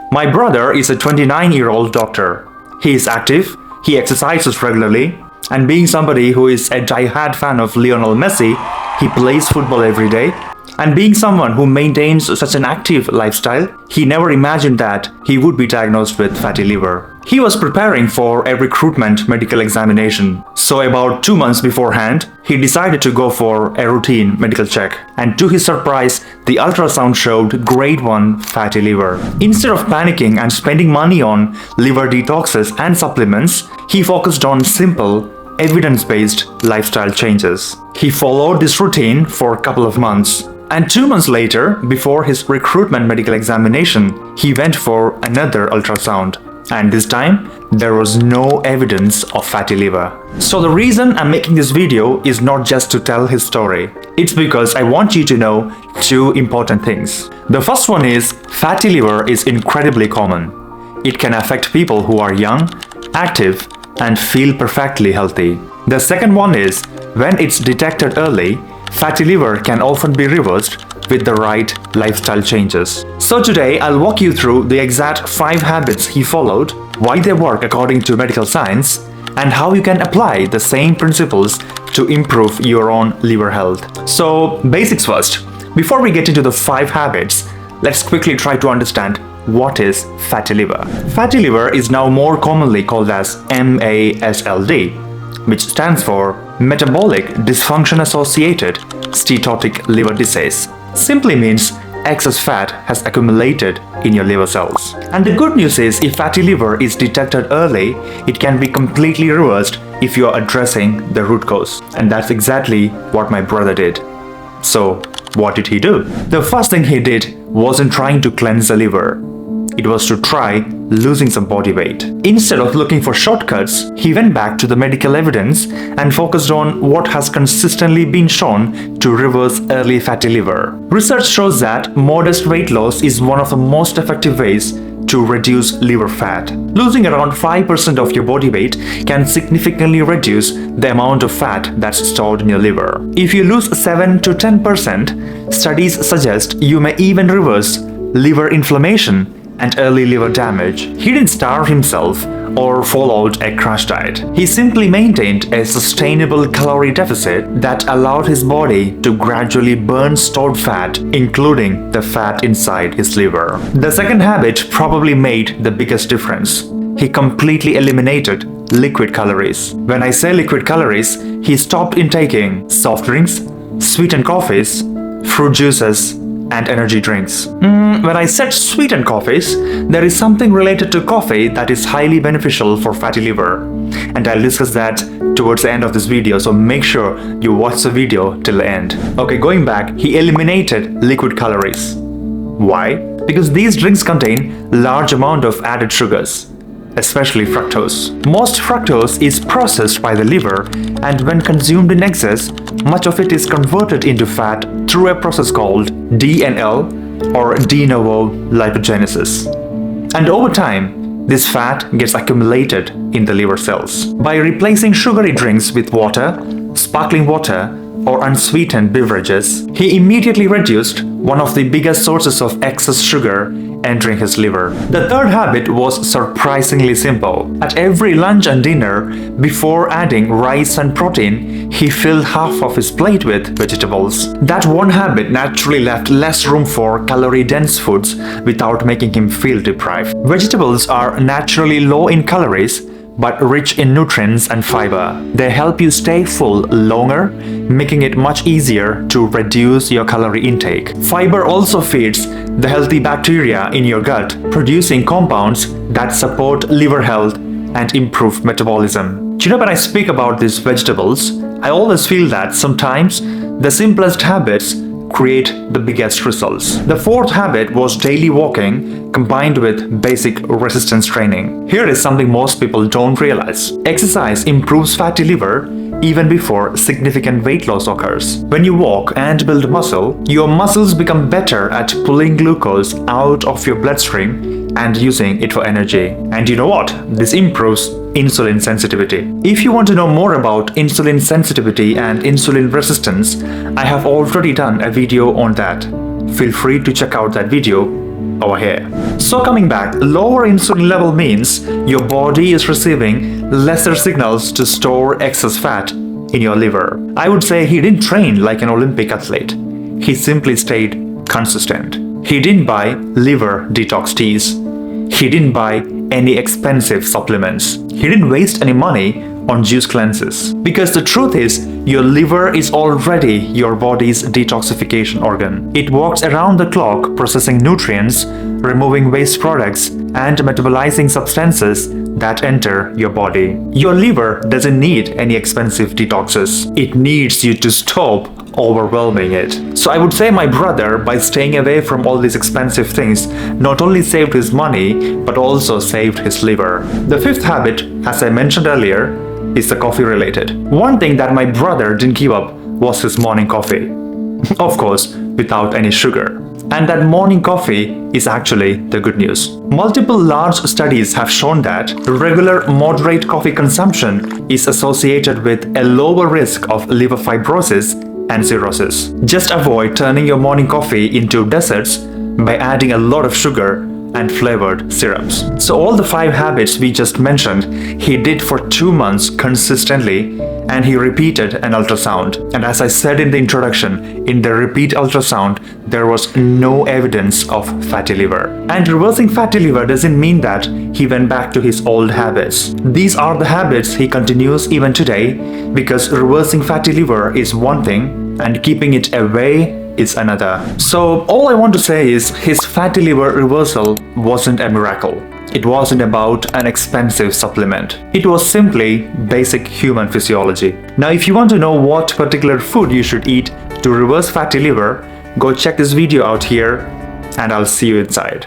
My brother is a 29-year-old doctor. He is active, he exercises regularly, and being somebody who is a die-hard fan of Lionel Messi, he plays football every day. And being someone who maintains such an active lifestyle, he never imagined that he would be diagnosed with fatty liver. He was preparing for a recruitment medical examination. So about 2 months beforehand, he decided to go for a routine medical check. And to his surprise, the ultrasound showed grade 1 fatty liver. Instead of panicking and spending money on liver detoxes and supplements, he focused on simple, evidence-based lifestyle changes. He followed this routine for a couple of months. And 2 months later, before his recruitment medical examination, he went for another ultrasound. And this time, there was no evidence of fatty liver. So the reason I'm making this video is not just to tell his story. It's because I want you to know 2 important things. The first one is fatty liver is incredibly common. It can affect people who are young, active, and feel perfectly healthy. The second one is when it's detected early, fatty liver can often be reversed with the right lifestyle changes. So today I'll walk you through the exact 5 habits he followed, why they work according to medical science, and how you can apply the same principles to improve your own liver health. So basics first. Before we get into the 5 habits, let's quickly try to understand what is fatty liver. Fatty liver is now more commonly called as MASLD, which stands for Metabolic Dysfunction Associated Steatotic Liver Disease. Simply means excess fat has accumulated in your liver cells. And the good news is if fatty liver is detected early, it can be completely reversed if you are addressing the root cause. And that's exactly what my brother did. So what did he do? The first thing he did wasn't trying to cleanse the liver. It was to try losing some body weight. Instead of looking for shortcuts, he went back to the medical evidence and focused on what has consistently been shown to reverse early fatty liver. Research shows that modest weight loss is one of the most effective ways to reduce liver fat. Losing around 5% of your body weight can significantly reduce the amount of fat that's stored in your liver. If you lose 7 to 10%, studies suggest you may even reverse liver inflammation and early liver damage. He didn't starve himself or followed a crash diet. He simply maintained a sustainable calorie deficit that allowed his body to gradually burn stored fat, including the fat inside his liver. The second habit probably made the biggest difference. He completely eliminated liquid calories. When I say liquid calories, he stopped intaking soft drinks, sweetened coffees, fruit juices, and energy drinks. When I said sweetened coffees, there is something related to coffee that is highly beneficial for fatty liver. And I'll discuss that towards the end of this video, so make sure you watch the video till the end. Okay, going back, he eliminated liquid calories. Why? Because these drinks contain large amount of added sugars, especially fructose. Most fructose is processed by the liver, and when consumed in excess, much of it is converted into fat through a process called DNL or de novo lipogenesis. And over time, this fat gets accumulated in the liver cells. By replacing sugary drinks with water, sparkling water, or unsweetened beverages, he immediately reduced one of the biggest sources of excess sugar entering his liver. The third habit was surprisingly simple. At every lunch and dinner, before adding rice and protein, he filled half of his plate with vegetables. That one habit naturally left less room for calorie-dense foods without making him feel deprived. Vegetables are naturally low in calories, but rich in nutrients and fiber. They help you stay full longer, making it much easier to reduce your calorie intake. Fiber also feeds the healthy bacteria in your gut, producing compounds that support liver health and improve metabolism. Do you know, when I speak about these vegetables, I always feel that sometimes the simplest habits create the biggest results. The fourth habit was daily walking combined with basic resistance training. Here is something most people don't realize. Exercise improves fatty liver even before significant weight loss occurs. When you walk and build muscle, your muscles become better at pulling glucose out of your bloodstream and using it for energy. And you know what? This improves insulin sensitivity. If you want to know more about insulin sensitivity and insulin resistance, I have already done a video on that. Feel free to check out that video over here. So coming back, lower insulin level means your body is receiving lesser signals to store excess fat in your liver. I would say he didn't train like an Olympic athlete. He simply stayed consistent. He didn't buy liver detox teas. He didn't buy any expensive supplements. He didn't waste any money on juice cleanses. Because the truth is, your liver is already your body's detoxification organ. It works around the clock processing nutrients, removing waste products, and metabolizing substances that enter your body. Your liver doesn't need any expensive detoxes. It needs you to stop overwhelming it. So I would say my brother, by staying away from all these expensive things, not only saved his money, but also saved his liver. The fifth habit, as I mentioned earlier, is the coffee related. One thing that my brother didn't give up was his morning coffee. Of course, without any sugar. And that morning coffee is actually the good news. Multiple large studies have shown that regular moderate coffee consumption is associated with a lower risk of liver fibrosis and cirrhosis. Just avoid turning your morning coffee into desserts by adding a lot of sugar and flavored syrups. So all the 5 habits we just mentioned, he did for 2 months consistently, and he repeated an ultrasound. And as I said in the introduction, in the repeat ultrasound, there was no evidence of fatty liver. And reversing fatty liver doesn't mean that he went back to his old habits. These are the habits he continues even today, because reversing fatty liver is one thing and keeping it away is another. So all I want to say is his fatty liver reversal wasn't a miracle. It wasn't about an expensive supplement. It was simply basic human physiology. Now if you want to know what particular food you should eat to reverse fatty liver, go check this video out here and I'll see you inside.